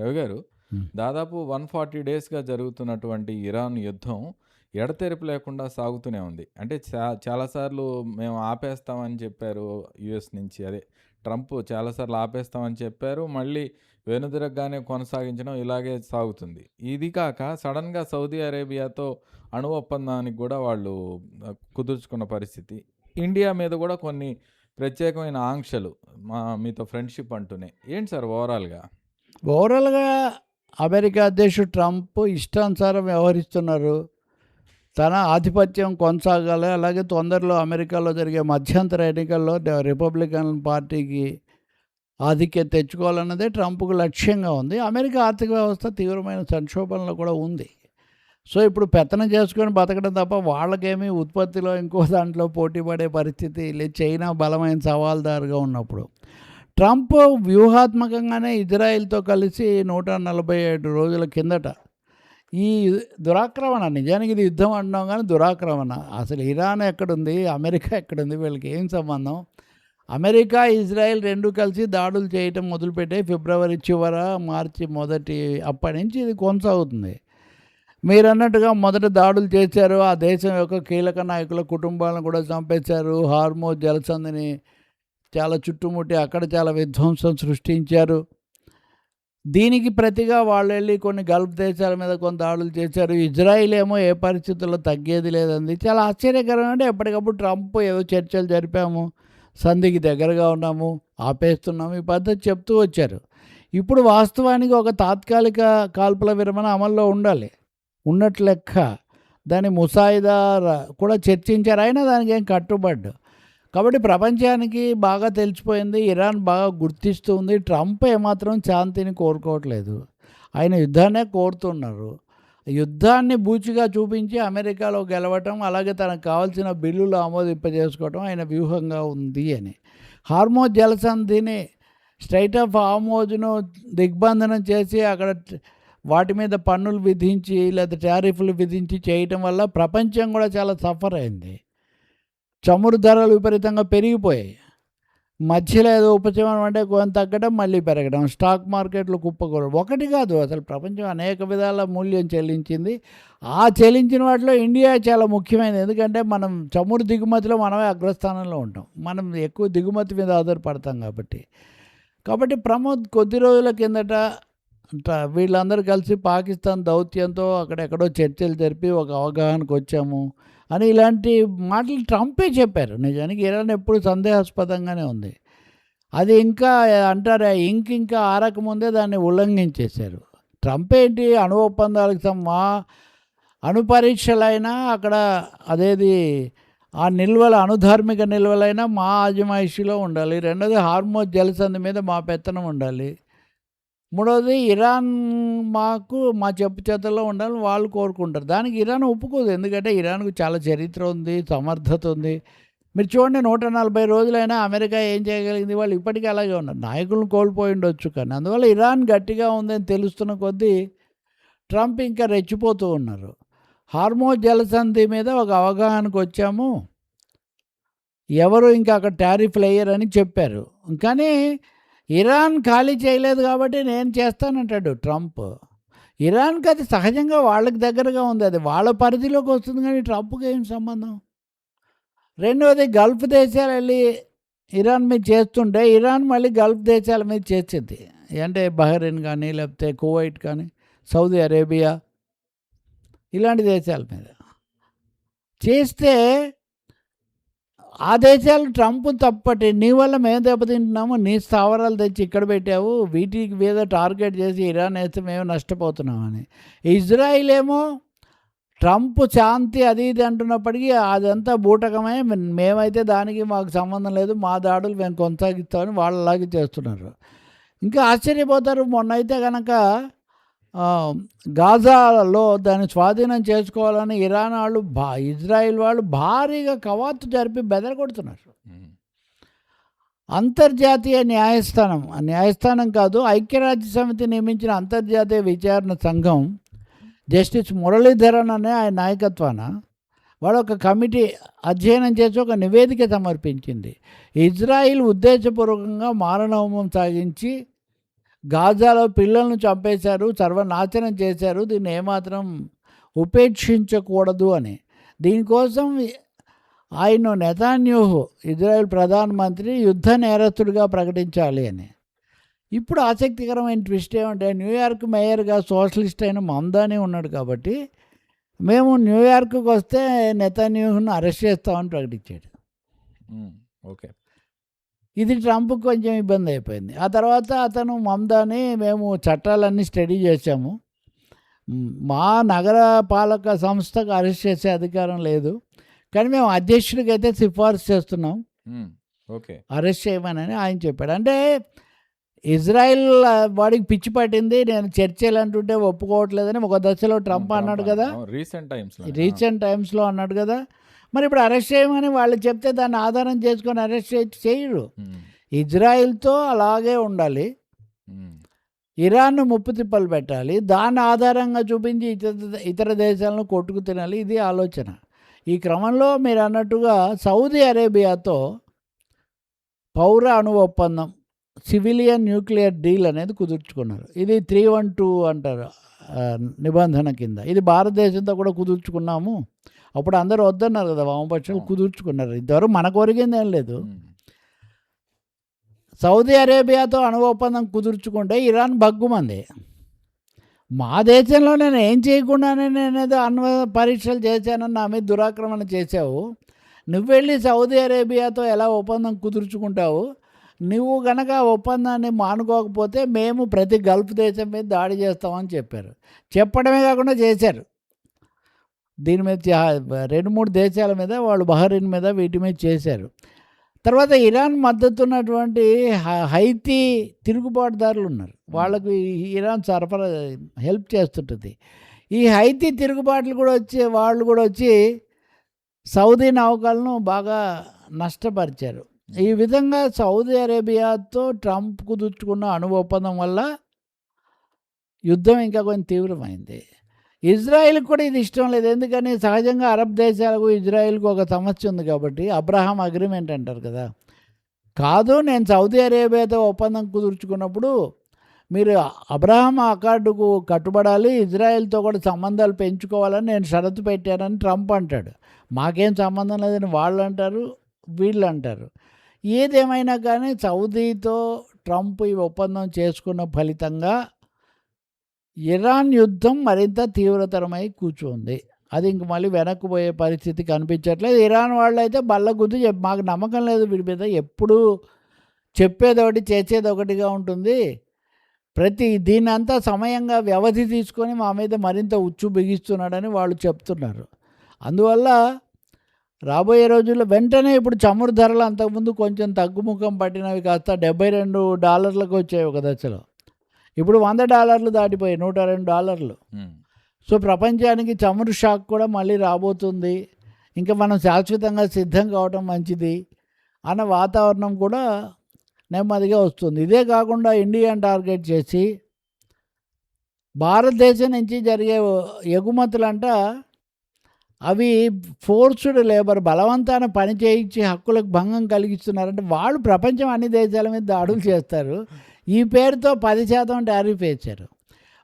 రవి గారు, హ్మ్. దాదాపు 140 డేస్‌గా జరుగుతున్నటువంటి ఇరాన్ యుద్ధం ఎడతెరిపి లేకుండా సాగుతూనే ఉంది. అంటే చాలా సార్లు మేము ఆపేస్తామని చెప్పారు యూఎస్ నుంచి. అదే ట్రంప్ చాలా సార్లు ఆపేస్తామని చెప్పారు. మళ్ళీ వెనుదిరగగానే కొనసాగించడం ఇలాగే సాగుతుంది. ఇది కాక సడెన్‌గా సౌదీ అరేబియాతో అణు ఒప్పందానికి గూడా వాళ్ళు కుదుర్చుకున్న పరిస్థితి. ఇండియా మీద గూడా కొన్ని ప్రత్యేకమైన ఆంక్షలు మీతో ఫ్రెండ్‌షిప్ అంటూనే. ఏంటి సార్ ఓవరాల్‌గా? ఓవరాల్‌గా అమెరికా అధ్యక్షుడు ట్రంప్ ఇష్టానుసారం వ్యవహరిస్తున్నారు. తన ఆధిపత్యం కొనసాగాలి. అలాగే తొందరలో అమెరికాలో జరిగే మధ్యంతర ఎన్నికల్లో రిపబ్లికన్ పార్టీకి ఆధిక్యత తెచ్చుకోవాలన్నదే ట్రంప్‌కు లక్ష్యంగా ఉంది. అమెరికా ఆర్థిక వ్యవస్థ తీవ్రమైన సంక్షోభంలో కూడా ఉంది. సో, ఇప్పుడు పెత్తనం చేసుకొని బతకడం తప్ప వాళ్ళకేమీ ఉత్పత్తిలో ఇంకో దాంట్లో పోటీ పడే పరిస్థితి లేదు. చైనా బలమైన సవాల్దారుగా ఉన్నప్పుడు. ట్రంప్ వ్యూహాత్మకంగానే ఇజ్రాయెల్‌తో కలిసి 147 రోజుల కిందట ఈ దురాక్రమణ, నిజానికి ఇది యుద్ధం అంటున్నాం కానీ దురాక్రమణ. అసలు ఇరాన్ ఎక్కడుంది? అమెరికా ఎక్కడుంది? వీళ్ళకి ఏం సంబంధం? అమెరికా, ఇజ్రాయెల్ 2 కలిసి దాడులు చేయటం మొదలుపెట్టాయి ఫిబ్రవరి చివర, మార్చి మొదటి అప్పటి నుంచి ఇది కొనసాగుతుంది. మీరన్నట్టుగా మొదట దాడులు చేశారు. ఆ దేశం యొక్క కీలక నాయకుల కుటుంబాలను కూడా చంపేశారు. హార్మోజ్ జలసంధిని చాలా చుట్టుముట్టి అక్కడ చాలా విధ్వంసం సృష్టించారు. దీనికి ప్రతిగా వాళ్ళెళ్ళి కొన్ని గల్ఫ్ దేశాల మీద కొన్ని దాడులు చేశారు. ఇజ్రాయిల్ ఏమో ఏ పరిస్థితుల్లో తగ్గేది లేదంది. చాలా ఆశ్చర్యకరం. అంటే ఎప్పటికప్పుడు ట్రంప్ ఏదో చర్చలు జరిపాము, సంధికి దగ్గరగా ఉన్నాము, ఆపేస్తున్నాము, ఈ పద్ధతి చెప్తూ వచ్చారు. ఇప్పుడు వాస్తవానికి ఒక తాత్కాలిక కాల్పుల విరమణ అమల్లో ఉండాలి, ఉన్నట్లు లెక్క. దాని ముసాయిదా కూడా చర్చించారు. అయినా దానికి ఏం కట్టుబడ్డు. కాబట్టి ప్రపంచానికి బాగా తెలిసిపోయింది, ఇరాన్ బాగా గుర్తిస్తూ ఉంది. ట్రంప్ ఏమాత్రం శాంతిని కోరుకోవట్లేదు, ఆయన యుద్ధాన్నే కోరుతున్నారు. యుద్ధాన్ని బూచిగా చూపించి అమెరికాలో గెలవటం, అలాగే తనకు కావాల్సిన బిల్లులు ఆమోదింపజేసుకోవటం ఆయన వ్యూహంగా ఉంది అని. హార్మోజ్ జలసంధిని, స్ట్రైట్ ఆఫ్ హార్మోజ్ను దిగ్బంధనం చేసి అక్కడ వాటి మీద పన్నులు విధించి లేదా టారిఫ్లు విధించి చేయటం వల్ల ప్రపంచం కూడా చాలా సఫర్ అయింది. చమురు ధరలు విపరీతంగా పెరిగిపోయాయి. మధ్యలో ఏదో ఉపశమనం అంటే కొంత తగ్గడం, మళ్ళీ పెరగడం, స్టాక్ మార్కెట్లు కుప్పకూలడం. ఒకటి కాదు, అసలు ప్రపంచం అనేక విధాల మూల్యం చెల్లించింది. ఆ చెల్లించిన వాటిలో ఇండియా చాలా ముఖ్యమైనది. ఎందుకంటే మనం చమురు దిగుమతిలో మనమే అగ్రస్థానంలో ఉంటాం. మనం ఎక్కువ దిగుమతి మీద ఆధారపడతాం కాబట్టి ప్రమోద్ కొద్ది రోజుల కిందట వీళ్ళందరూ కలిసి పాకిస్తాన్ దౌత్యంతో అక్కడెక్కడో చర్చలు జరిపి ఒక అవగాహనకు వచ్చాము అని ఇలాంటి మాటలు ట్రంపే చెప్పారు. నిజానికి ఇరాన్ ఎప్పుడు సందేహాస్పదంగానే ఉంది. అది ఇంకా అంటారా, ఇంకా ఆరకముందే దాన్ని ఉల్లంఘించేశారు. ట్రంప్ ఏంటి, అణు ఒప్పందాలకు అణు పరీక్షలైనా అక్కడ అదేది ఆ నిల్వల అణుధార్మిక నిల్వలైనా మా అజమాయిషీలో ఉండాలి. రెండోది హార్మోజ్ జలసంధి మీద మా పెత్తనం ఉండాలి. మూడవది ఇరాన్ మా చెప్పు చేతల్లో ఉండాలని వాళ్ళు కోరుకుంటారు. దానికి ఇరాన్ ఒప్పుకోదు. ఎందుకంటే ఇరాన్కు చాలా చరిత్ర ఉంది, సమర్థత ఉంది. మీరు చూడండి, 140 రోజులైనా అమెరికా ఏం చేయగలిగింది? వాళ్ళు ఇప్పటికీ అలాగే ఉన్నారు. నాయకులను కోల్పోయి ఉండొచ్చు, కానీ అందువల్ల ఇరాన్ గట్టిగా ఉందని తెలుస్తున్న కొద్దీ ట్రంప్ ఇంకా రెచ్చిపోతూ ఉన్నారు. హార్మోజ్ జలసంధి మీద ఒక అవగాహనకు వచ్చాము, ఎవరు ఇంకా అక్కడ టారిఫ్లు వేయరని చెప్పారు. కానీ ఇరాన్ ఖాళీ చేయలేదు కాబట్టి నేను చేస్తానంటాడు ట్రంప్. ఇరాన్కి అది సహజంగా వాళ్ళకి దగ్గరగా ఉంది, అది వాళ్ళ పరిధిలోకి వస్తుంది. కానీ ట్రంప్కి ఏం సంబంధం? రెండవది, గల్ఫ్ దేశాలు వెళ్ళి ఇరాన్ మీద చేస్తుంటే ఇరాన్ మళ్ళీ గల్ఫ్ దేశాల మీద చేసేది. అంటే బహ్రెయిన్ కానీ, లేకపోతే కువైట్ కానీ, సౌదీ అరేబియా, ఇలాంటి దేశాల మీద చేస్తే ఆ దేశాలు ట్రంప్ తప్పటి, నీ వల్ల మేము దెబ్బతింటున్నాము, నీ స్థావరాలు తెచ్చి ఇక్కడ పెట్టావు, వీటికి మీద టార్గెట్ చేసి ఇరాన్ వేస్తే మేము నష్టపోతున్నామని. ఇజ్రాయిల్ ఏమో ట్రంప్ శాంతి అది ఇది అంటున్నప్పటికీ అదంతా బూటకమే, మేమైతే దానికి మాకు సంబంధం లేదు, మా దాడులు మేము కొనసాగిస్తామని వాళ్ళలాగే చేస్తున్నారు. ఇంకా ఆశ్చర్యపోతారు, మొన్న అయితే కనుక గాజాలో దాన్ని స్వాధీనం చేసుకోవాలని ఇరాన్ వాళ్ళు ఇజ్రాయిల్ వాళ్ళు భారీగా కవాతు జరిపి బెదరగొడుతున్నారు. అంతర్జాతీయ న్యాయస్థానం కాదు, ఐక్యరాజ్య సమితి నియమించిన అంతర్జాతీయ విచారణ సంఘం జస్టిస్ మురళీధరన్ అనే ఆయన నాయకత్వాన వాడు ఒక కమిటీ అధ్యయనం చేసి ఒక నివేదిక సమర్పించింది. ఇజ్రాయిల్ ఉద్దేశపూర్వకంగా మారణహోమం సాగించి గాజాలో పిల్లలను చంపేశారు, సర్వనాశనం చేశారు, దీన్ని ఏమాత్రం ఉపేక్షించకూడదు అని. దీనికోసం ఆయన నెతన్యాహు ఇజ్రాయెల్ ప్రధానమంత్రి యుద్ధ నేరస్తుడిగా ప్రకటించాలి అని. ఇప్పుడు ఆసక్తికరమైన ట్విస్ట్ ఏమంటే న్యూయార్క్ మేయర్గా సోషలిస్ట్ అయిన మమ్దాని ఉన్నాడు కాబట్టి మేము న్యూయార్క్కి వస్తే నెతన్యాహును అరెస్ట్ చేస్తామని ప్రకటించాడు. ఓకే. ఇది ట్రంప్కి కొంచెం ఇబ్బంది అయిపోయింది. ఆ తర్వాత అతను మమ్దాని మేము చట్టాలన్నీ స్టడీ చేశాము, మా నగర పాలక సంస్థకు అరెస్ట్ చేసే అధికారం లేదు, కానీ మేము అధ్యక్షుడికి అయితే సిఫార్సు చేస్తున్నాం ఓకే. అరెస్ట్ చేయమని ఆయన చెప్పాడు. అంటే ఇజ్రాయిల్ వాడికి పిచ్చి పట్టింది, నేను చర్చలు అంటుంటే ఒప్పుకోవట్లేదని ఒక దశలో ట్రంప్ అన్నాడు కదా, రీసెంట్ టైమ్స్లో అన్నాడు కదా. మరి ఇప్పుడు అరెస్ట్ చేయమని వాళ్ళు చెప్తే దాన్ని ఆధారం చేసుకొని అరెస్ట్ చేయరు. ఇజ్రాయిల్తో అలాగే ఉండాలి, ఇరాన్ను ముప్పు తిప్పలు పెట్టాలి, దాన్ని ఆధారంగా చూపించి ఇతర దేశాలను కొట్టుకు తినాలి, ఇది ఆలోచన. ఈ క్రమంలో మీరు అన్నట్టుగా సౌదీ అరేబియాతో పౌర అణు ఒప్పందం, సివిలియన్ న్యూక్లియర్ డీల్ అనేది కుదుర్చుకున్నారు. ఇది 312 అంటారు నిబంధన కింద. ఇది భారతదేశంతో కూడా కుదుర్చుకున్నాము, అప్పుడు అందరూ వద్దన్నారు కదా వామపక్షాలు, కుదుర్చుకున్నారు. ఇంతవరకు మనకు ఒరిగింది ఏం లేదు. సౌదీ అరేబియాతో అణు ఒప్పందం కుదుర్చుకుంటే ఇరాన్ బగ్గుమంది. మా దేశంలో నేను ఏం చేయకుండానే నేనేదో అణు పరీక్షలు చేశానని నా మీద దురాక్రమణ చేశావు, నువ్వు వెళ్ళి సౌదీ అరేబియాతో ఎలా ఒప్పందం కుదుర్చుకుంటావు, నువ్వు గనక ఒప్పందాన్ని మానుకోకపోతే మేము ప్రతి గల్ఫ్ దేశం మీద దాడి చేస్తామని చెప్పారు. చెప్పడమే కాకుండా చేశారు. దీని మీద 2-3 దేశాల మీద, వాళ్ళు బహ్రెయిన్ మీద, వీటి మీద చేశారు. తర్వాత ఇరాన్ మద్దతు ఉన్నటువంటి హైతీ తిరుగుబాటుదారులు ఉన్నారు, వాళ్ళకు ఇరాన్ సరఫరా హెల్ప్ చేస్తుంటుంది. ఈ హైతీ తిరుగుబాట్లు కూడా వాళ్ళు కూడా వచ్చి సౌదీ నౌకలను బాగా నష్టపరిచారు. ఈ విధంగా సౌదీ అరేబియాతో ట్రంప్ కుదుర్చుకున్న అణు ఒప్పందం వల్ల యుద్ధం ఇంకా కొంచెం తీవ్రమైంది. ఇజ్రాయిల్కి కూడా ఇది ఇష్టం లేదు. ఎందుకని, సహజంగా అరబ్ దేశాలకు ఇజ్రాయిల్కి ఒక సమస్య ఉంది కాబట్టి, అబ్రహాం అగ్రిమెంట్ అంటారు కదా. కాదు, నేను సౌదీ అరేబియాతో ఒప్పందం కుదుర్చుకున్నప్పుడు మీరు అబ్రహాం అకార్డుకు కట్టుబడాలి, ఇజ్రాయెల్తో కూడా సంబంధాలు పెంచుకోవాలని నేను షరతు పెట్టానని ట్రంప్ అంటాడు. మాకేం సంబంధం లేదని వాళ్ళు అంటారు, వీళ్ళు అంటారు. ఏదేమైనా కానీ సౌదీతో ట్రంప్ ఈ ఒప్పందం చేసుకున్న ఫలితంగా ఇరాన్ యుద్ధం మరింత తీవ్రతరమై కూర్చుంది. అది ఇంక మళ్ళీ వెనక్కి పోయే పరిస్థితి కనిపించట్లేదు. ఇరాన్ వాళ్ళు అయితే బల్లగుద్ది మాకు నమ్మకం లేదు వీడి మీద, ఎప్పుడు చెప్పేది ఒకటి చేసేది ఒకటిగా ఉంటుంది, దీన్నంతా సమయంగా వ్యవధి తీసుకొని మా మీద మరింత ఉచ్చు బిగిస్తున్నాడని వాళ్ళు చెప్తున్నారు. అందువల్ల రాబోయే రోజుల్లో వెంటనే ఇప్పుడు చమురు ధరలు అంతకుముందు కొంచెం తగ్గుముఖం పట్టినవి కాస్త $72 వచ్చాయి ఒక దశలో, ఇప్పుడు $100 దాటిపోయి $102. సో ప్రపంచానికి చమురు షాక్ కూడా మళ్ళీ రాబోతుంది, ఇంకా మనం శాశ్వతంగా సిద్ధం కావటం మంచిది అన్న వాతావరణం కూడా నెమ్మదిగా వస్తుంది. ఇదే కాకుండా ఇండియాని టార్గెట్ చేసి భారతదేశం నుంచి జరిగే ఎగుమతులంట అవి ఫోర్స్డ్ లేబర్, బలవంతాన పని చేయించి హక్కులకు భంగం కలిగిస్తున్నారంటే వాళ్ళు ప్రపంచం అన్ని దేశాల మీద దాడులు చేస్తారు. ఈ పేరుతో 10% టారిఫ్ వేశారు.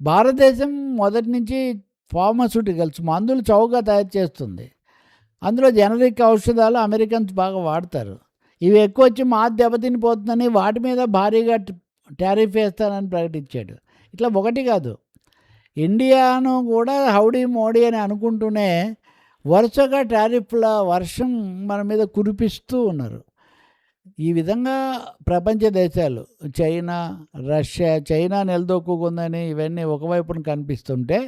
భారతదేశం మొదటి నుంచి ఫార్మాస్యూటికల్స్ మందులు చౌకగా తయారు చేస్తుంది, అందులో జనరిక్ ఔషధాలు అమెరికన్స్ బాగా వాడతారు. ఇవి ఎక్కువ వచ్చి మా దెబ్బతినిపోతుందని వాటి మీద భారీగా టారిఫ్ వేస్తానని ప్రకటించాడు. ఇట్లా ఒకటి కాదు, ఇండియాను కూడా హౌడీ మోడీ అని అనుకుంటూనే వరుసగా టారిఫ్ల వర్షం మన మీద కురిపిస్తూ ఉన్నారు. ఈ విధంగా ప్రపంచ దేశాలు చైనా, రష్యా, చైనా నిలదొక్కుందని ఇవన్నీ ఒకవైపున కనిపిస్తుంటే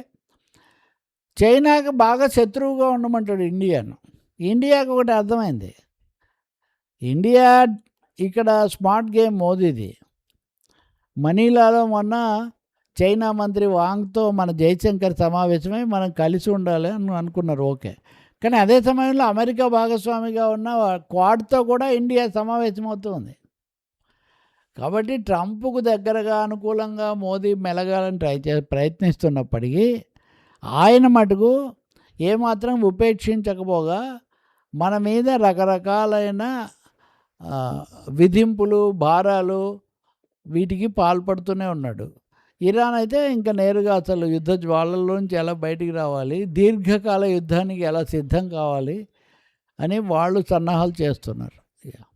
చైనాకి బాగా శత్రువుగా ఉండమంటాడు ఇండియాను. ఇండియాకి ఒకటి అర్థమైంది, ఇండియా ఇక్కడ స్మార్ట్ గేమ్ మోదీది. మనీలాలో మొన్న చైనా మంత్రి వాంగ్తో మన జయశంకర్ సమావేశమై మనం కలిసి ఉండాలి అని అనుకున్నారు, ఓకే. కానీ అదే సమయంలో అమెరికా భాగస్వామిగా ఉన్న క్వాడ్తో కూడా ఇండియా సమావేశం అవుతుంది. కాబట్టి ట్రంప్కు దగ్గరగా అనుకూలంగా మోదీ మెలగాలని ప్రయత్నిస్తున్నప్పటికీ ఆయన మటుకు ఏమాత్రం ఉపేక్షించకపోగా మన మీద రకరకాలైన విధింపులు, భారాలు వీటికి పాల్పడుతూనే ఉన్నాడు. ఇరాన్ అయితే ఇంకా నేరుగా అసలు యుద్ధ జ్వాలల్లోంచి ఎలా బయటికి రావాలి, దీర్ఘకాల యుద్ధానికి ఎలా సిద్ధం కావాలి అని వాళ్ళు సన్నాహాలు చేస్తున్నారు. యాహ్!